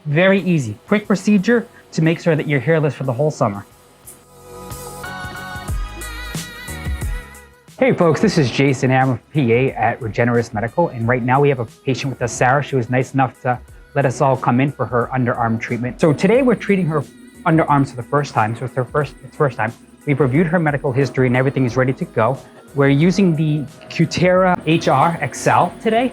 Very easy, quick procedure to make sure that you're hairless for the whole summer. Hey folks, this is Jason. I'm a PA at Regeneris Medical, and right now we have a patient with us, Sarah. She was nice enough to let us all come in for her underarm treatment. So today we're treating her underarms for the first time. So it's first time. We've reviewed her medical history and everything is ready to go. We're using the Cutera HR Excel today.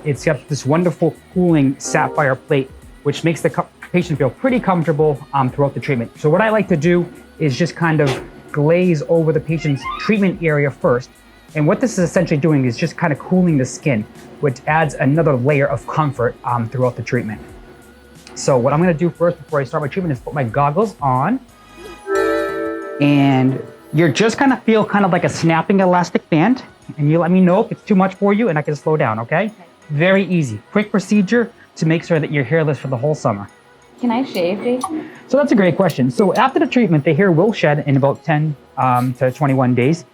It's got this wonderful cooling sapphire plate, which makes the patient feel pretty comfortable throughout the treatment. So what I like to do is just kind of glaze over the patient's treatment area first. And what this is essentially doing is just kind of cooling the skin, which adds another layer of comfort throughout the treatment. So what I'm gonna do first before I start my treatment is put my goggles on. And you're just gonna feel kind of like a snapping elastic band. And you let me know if it's too much for you and I can slow down, okay? Very easy, quick procedure to make sure that you're hairless for the whole summer. Can I shave, Jason? So that's a great question. So after the treatment, the hair will shed in about 10 to 21 days.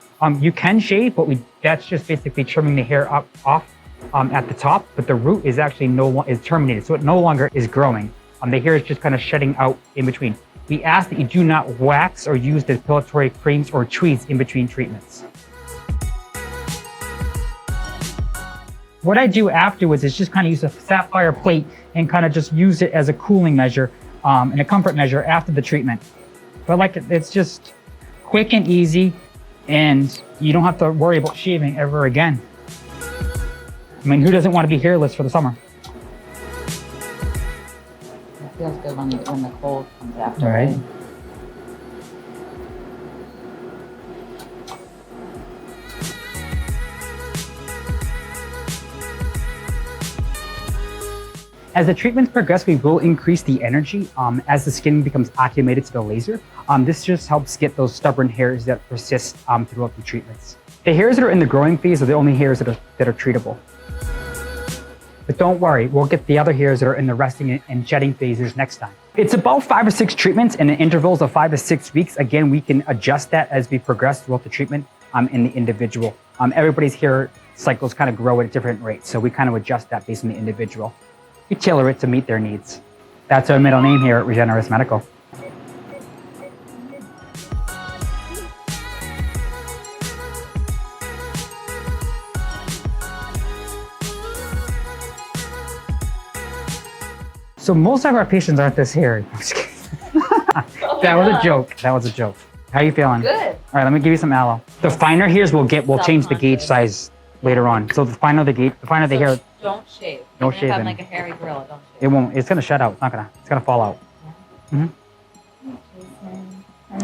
You can shave, but that's just basically trimming the hair off at the top, but the root is actually is terminated, so it no longer is growing. The hair is just kind of shedding out in between. We ask that you do not wax or use depilatory creams or tweezers in between treatments. What I do afterwards is just kind of use a sapphire plate and kind of just use it as a cooling measure and a comfort measure after the treatment. But it's just quick and easy, and you don't have to worry about shaving ever again. I mean, who doesn't want to be hairless for the summer? It feels good when the cold comes after. All right. As the treatments progress, we will increase the energy as the skin becomes acclimated to the laser. This just helps get those stubborn hairs that persist throughout the treatments. The hairs that are in the growing phase are the only hairs that are treatable. But don't worry, we'll get the other hairs that are in the resting and shedding phases next time. It's about 5 or 6 treatments in intervals of 5 to 6 weeks. Again, we can adjust that as we progress throughout the treatment in the individual. Everybody's hair cycles kind of grow at different rates, so we kind of adjust that based on the individual. We tailor it to meet their needs. That's our middle name here at Regeneris Medical. So most of our patients aren't this hairy. I'm just kidding. That was a joke. That was a joke. How are you feeling? Good. All right, let me give you some aloe. The finer hairs we'll change the gauge size later on. So the finer the hair. Don't shave. Don't Even shave. if I'm like a hairy gorilla, don't shave. It won't. It's gonna shut out. It's gonna fall out. Yeah.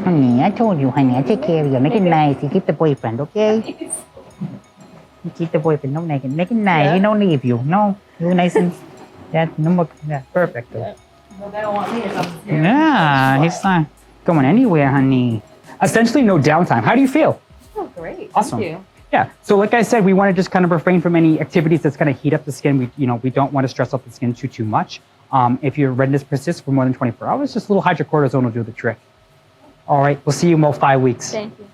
Honey, I told you, honey, I take care of you. Make it nice. You keep the boyfriend, okay? You keep the boyfriend. No naked. Make it nice. Yeah. He don't leave you. No, you nice and no more. Yeah, perfect. Yeah. Well, they don't want me to come here. Yeah, he's not going anywhere, honey. Essentially, no downtime. How do you feel? Oh, great. Awesome. Thank you. Yeah. So, like I said, we want to just kind of refrain from any activities that's going to heat up the skin. We don't want to stress out the skin too much. If your redness persists for more than 24 hours, just a little hydrocortisone will do the trick. All right. We'll see you in about 5 weeks. Thank you.